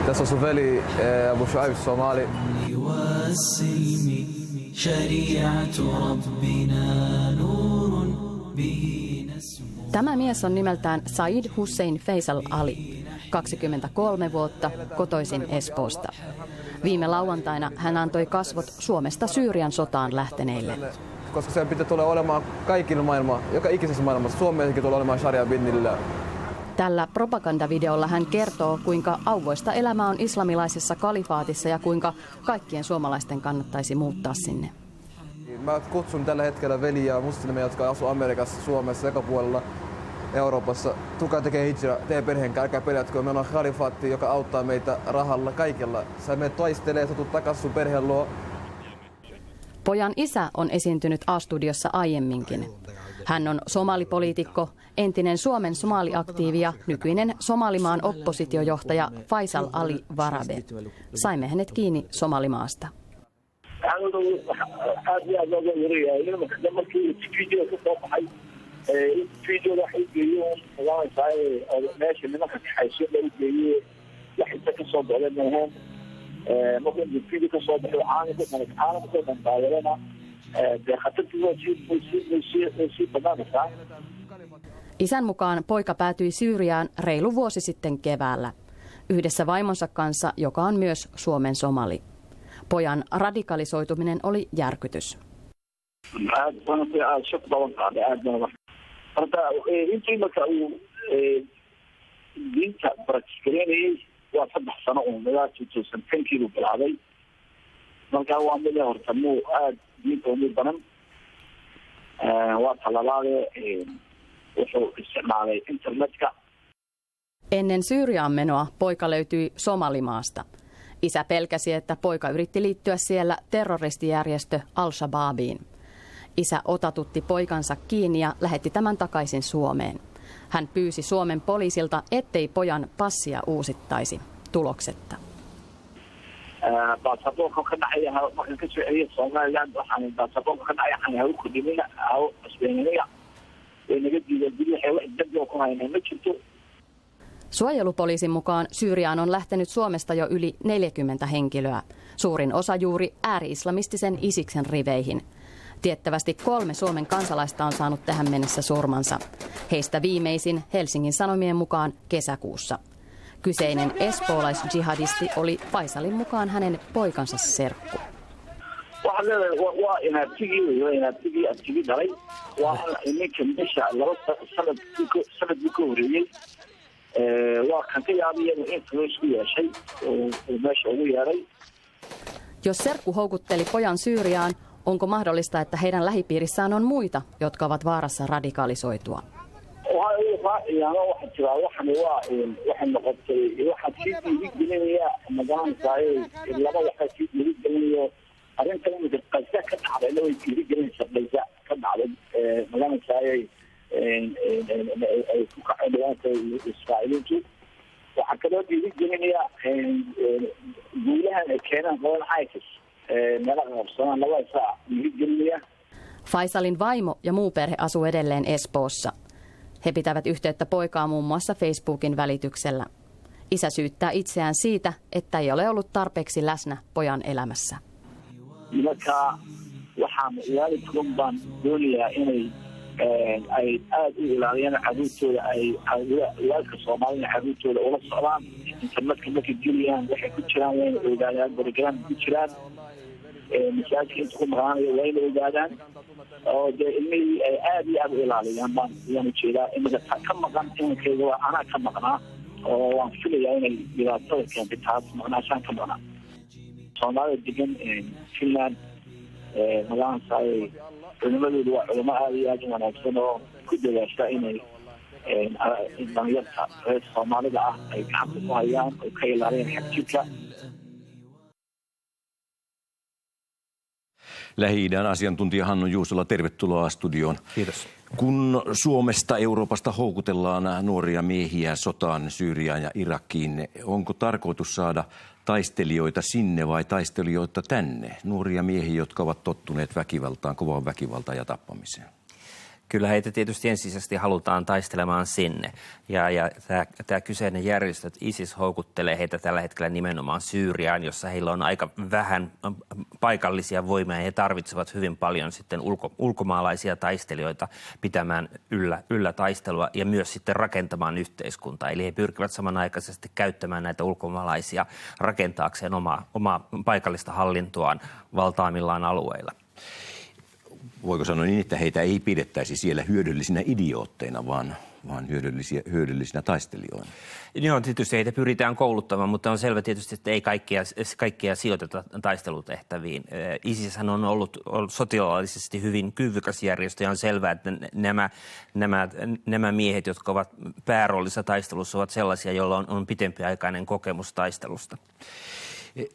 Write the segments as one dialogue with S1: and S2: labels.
S1: Tässä on sun veli Abu Shuaib Somali.
S2: Tämä mies on nimeltään Said Hussein Faisal Ali, 23 vuotta, kotoisin Espoosta. Viime lauantaina hän antoi kasvot Suomesta Syyrian sotaan lähteneille.
S1: Koska sen pitää tulla olemaan kaikilla maailmaa, joka ikisessä maailmassa. Suomessakin tulee olemaan sharia binnillä.
S2: Tällä propagandavideolla hän kertoo, kuinka auvoista elämä on islamilaisessa kalifaatissa ja kuinka kaikkien suomalaisten kannattaisi muuttaa sinne.
S1: Mä kutsun tällä hetkellä veliä ja muslimeja, jotka asuu Amerikassa, Suomessa, joka puolella Euroopassa. Tulkaa tekee hijra, tee perheen, älkää pelätkö. Meillä on kalifaatti, joka auttaa meitä rahalla kaikella. Sä menet taistelee, sä tulet takaisin sun perheen luo.
S2: Pojan isä on esiintynyt A-studiossa aiemminkin. Hän on somalipoliitikko, entinen Suomen somaliaktiivi ja nykyinen Somalimaan oppositiojohtaja Faisal Ali Warabe. Saimme hänet kiinni Somalimaasta. Isän mukaan poika päätyi Syyriaan reilu vuosi sitten keväällä, yhdessä vaimonsa kanssa, joka on myös Suomen somali. Pojan radikalisoituminen oli järkytys. Ennen Syyriaan menoa poika löytyi Somalimaasta. Isä pelkäsi, että poika yritti liittyä siellä terroristijärjestö Al-Shabaabiin. Isä otatutti poikansa kiinni ja lähetti tämän takaisin Suomeen. Hän pyysi Suomen poliisilta, ettei pojan passia uusittaisi, tuloksetta. Suojelupoliisin mukaan Syyriaan on lähtenyt Suomesta jo yli 40 henkilöä, suurin osa juuri ääri-islamistisen Isiksen riveihin. Tiettävästi 3 Suomen kansalaista on saanut tähän mennessä surmansa. Heistä viimeisin Helsingin Sanomien mukaan kesäkuussa. Kyseinen espoolais-jihadisti oli Faisalin mukaan hänen poikansa serkku. Jos serkku houkutteli pojan Syyriaan, onko mahdollista, että heidän lähipiirissään on muita, jotka ovat vaarassa radikalisoitua? Faisalin vaimo ja muu perhe asuu edelleen Espoossa. He pitävät yhteyttä poikaa muun muassa Facebookin välityksellä. Isä syyttää itseään siitä, että ei ole ollut tarpeeksi läsnä pojan elämässä.
S3: culimadoodu waa culamo aad iyo aad u wanaagsan oo ku dadaasha inay dhalinyarta reer Soomaalida ah ay gacanta ku hayaan oo ka ilaaliyaan xabjidka.
S4: Lähi-idän asiantuntija Hannu Juusola, tervetuloa studioon.
S5: Kiitos.
S4: Kun Suomesta, Euroopasta houkutellaan nuoria miehiä sotaan Syyriaan ja Irakiin, onko tarkoitus saada taistelijoita sinne vai taistelijoita tänne? Nuoria miehiä, jotka ovat tottuneet väkivaltaan, kovaan väkivaltaan ja tappamiseen.
S5: Kyllä heitä tietysti ensisijaisesti halutaan taistelemaan sinne. Ja tämä kyseinen järjestö, ISIS, houkuttelee heitä tällä hetkellä nimenomaan Syyriaan, jossa heillä on aika vähän paikallisia voimia. He tarvitsevat hyvin paljon sitten ulkomaalaisia taistelijoita pitämään yllä taistelua ja myös sitten rakentamaan yhteiskuntaa. Eli he pyrkivät samanaikaisesti käyttämään näitä ulkomaalaisia rakentaakseen omaa paikallista hallintoaan valtaamillaan alueilla.
S4: Voiko sanoa niin, että heitä ei pidettäisi siellä hyödyllisinä idiootteina, vaan hyödyllisinä taistelijoina?
S5: Joo, tietysti heitä pyritään kouluttamaan, mutta on selvä tietysti, että ei kaikkia sijoiteta taistelutehtäviin. ISIShän on ollut sotilaallisesti hyvin kyvykäs järjestö ja on selvää, että nämä miehet, jotka ovat pääroolissa taistelussa, ovat sellaisia, joilla on pitempiaikainen kokemus taistelusta.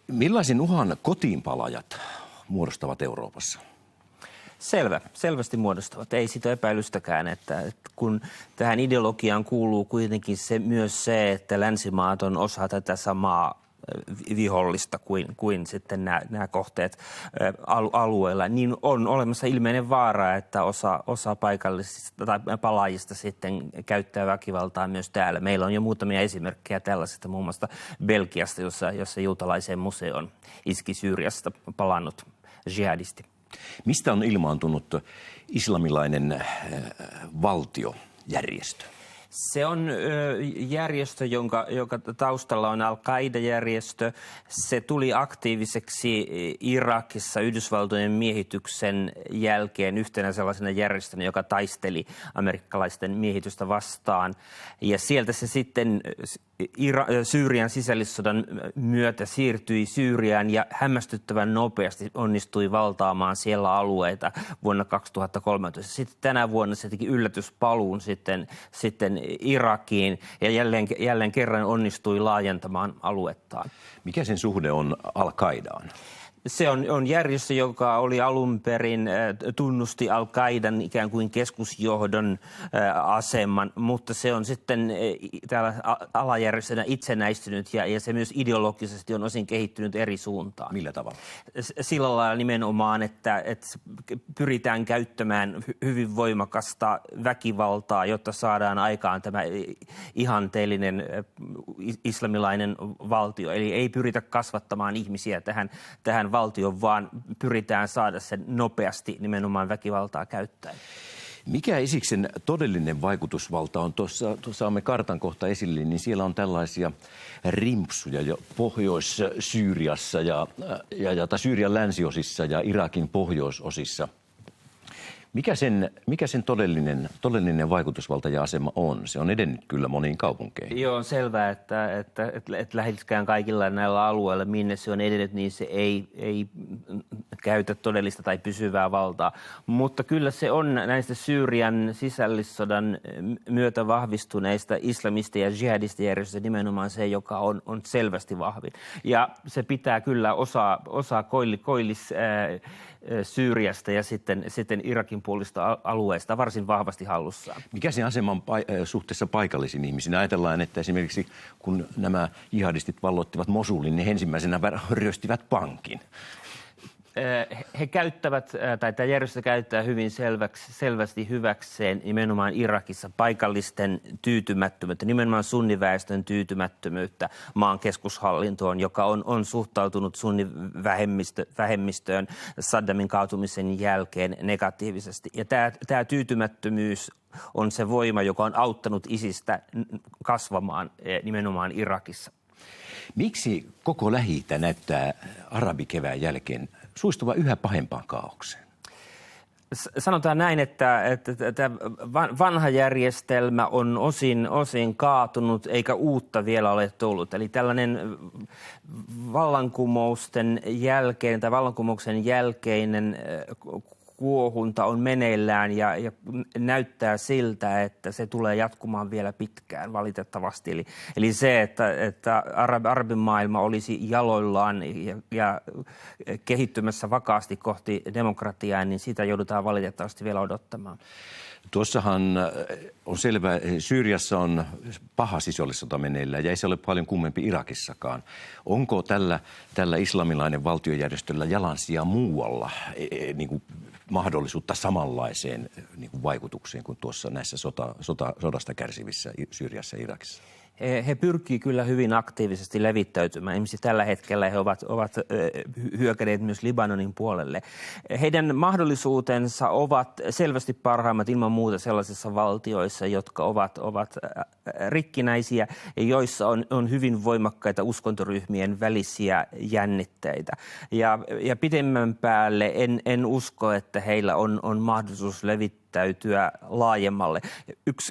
S4: Millaisen uhan kotiinpalajat muodostavat Euroopassa?
S5: Selvästi muodostavat. Ei sitä epäilystäkään, että kun tähän ideologiaan kuuluu kuitenkin myös se, että länsimaat on osa tätä samaa vihollista kuin sitten nämä kohteet alueella, niin on olemassa ilmeinen vaara, että osa paikallisista tai palaajista sitten käyttää väkivaltaa myös täällä. Meillä on jo muutamia esimerkkejä tällaisesta, muun muassa Belgiasta, jossa juutalaiseen museoon iski Syyriasta palannut jihadisti.
S4: Mistä on ilmaantunut islamilainen valtiojärjestö?
S5: Se on järjestö, jonka taustalla on Al-Qaida-järjestö. Se tuli aktiiviseksi Irakissa Yhdysvaltojen miehityksen jälkeen yhtenä sellaisena järjestönä, joka taisteli amerikkalaisten miehitystä vastaan. Ja sieltä se sitten Syyrian sisällissodan myötä siirtyi Syyriaan ja hämmästyttävän nopeasti onnistui valtaamaan siellä alueita vuonna 2013. Sitten tänä vuonna se teki yllätyspaluun sitten Irakiin ja jälleen kerran onnistui laajentamaan aluettaan.
S4: Mikä sen suhde on Al-Qaidaan?
S5: Se on järjestö, joka oli alun perin, tunnusti Al-Qaidan ikään kuin keskusjohdon aseman, mutta se on sitten täällä alajärjestönä itsenäistynyt ja se myös ideologisesti on osin kehittynyt eri suuntaan.
S4: Millä tavalla?
S5: Sillä lailla nimenomaan, että pyritään käyttämään hyvin voimakasta väkivaltaa, jotta saadaan aikaan tämä ihanteellinen islamilainen valtio. Eli ei pyritä kasvattamaan ihmisiä tähän valtioon, vaan pyritään saada sen nopeasti nimenomaan väkivaltaa käyttäen.
S4: Mikä Isiksen todellinen vaikutusvalta on? Tuossa saamme kartan kohta esille, niin siellä on tällaisia rimpsuja jo Pohjois-Syyriassa tai Syyrian länsiosissa ja Irakin pohjoisosissa. Mikä sen todellinen vaikutusvalta ja asema on? Se on edennyt kyllä moniin kaupunkeihin.
S5: Joo, on selvää, että läheskään kaikilla näillä alueilla, minne se on edennyt, niin se ei käytä todellista tai pysyvää valtaa. Mutta kyllä se on näistä Syyrian sisällissodan myötä vahvistuneista islamista- ja jihadistijärjestöistä nimenomaan se, joka on selvästi vahvin. Ja se pitää kyllä osaa koillis Syyriasta ja sitten Irakin puolista alueesta varsin vahvasti hallussaan.
S4: Mikä se asema on suhteessa paikallisiin ihmisiin? Ajatellaan, että esimerkiksi kun nämä jihadistit valloittivat Mosulin, niin ensimmäisenä ryöstivät pankin.
S5: He käyttävät, tai tämä järjestö käyttää hyvin selvästi hyväkseen nimenomaan Irakissa paikallisten tyytymättömyyttä, nimenomaan sunniväestön tyytymättömyyttä maan keskushallintoon, joka on suhtautunut sunnivähemmistöön Saddamin kaatumisen jälkeen negatiivisesti. Ja tämä tyytymättömyys on se voima, joka on auttanut ISISistä kasvamaan nimenomaan Irakissa.
S4: Miksi koko Lähi-itä näyttää arabikevään jälkeen suistuva yhä pahempaan kaaukseen?
S5: Sanotaan näin, että tämä vanha järjestelmä on osin kaatunut eikä uutta vielä ole tullut. Eli tällainen vallankumouksen jälkeinen kuohunta on meneillään ja näyttää siltä, että se tulee jatkumaan vielä pitkään valitettavasti. Eli se, että arabimaailma olisi jaloillaan ja kehittymässä vakaasti kohti demokratiaa, niin sitä joudutaan valitettavasti vielä odottamaan.
S4: Tuossahan on selvää, Syyriassa on paha sisällissota meneillään ja ei se ole paljon kummempi Irakissakaan. Onko tällä islamilainen valtiojärjestöllä jalansijaa muualla niin kuin mahdollisuutta samanlaiseen niin kuin vaikutukseen kuin tuossa näissä sodasta kärsivissä Syyriassa ja Irakissa?
S5: He pyrkii kyllä hyvin aktiivisesti levittäytymään. Esimerkiksi tällä hetkellä he ovat hyökänneet myös Libanonin puolelle. Heidän mahdollisuutensa ovat selvästi parhaimmat ilman muuta sellaisissa valtioissa, jotka ovat rikkinäisiä ja joissa on hyvin voimakkaita uskontoryhmien välisiä jännitteitä. Ja pidemmän päälle en usko, että heillä on mahdollisuus levittäytyä laajemmalle.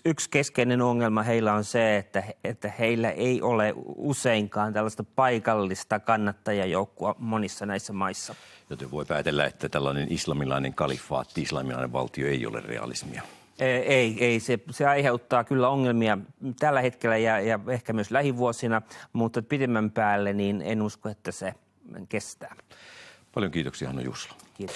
S5: Yksi keskeinen ongelma heillä on se, että heillä ei ole useinkaan tällaista paikallista kannattajajoukkoa monissa näissä maissa.
S4: Joten voi päätellä, että tällainen islamilainen kalifaatti, islamilainen valtio ei ole realismia.
S5: Ei. Se aiheuttaa kyllä ongelmia tällä hetkellä ja ehkä myös lähivuosina, mutta pidemmän päälle niin en usko, että se kestää.
S4: Paljon kiitoksia, Hannu Jussila.
S5: Kiitos.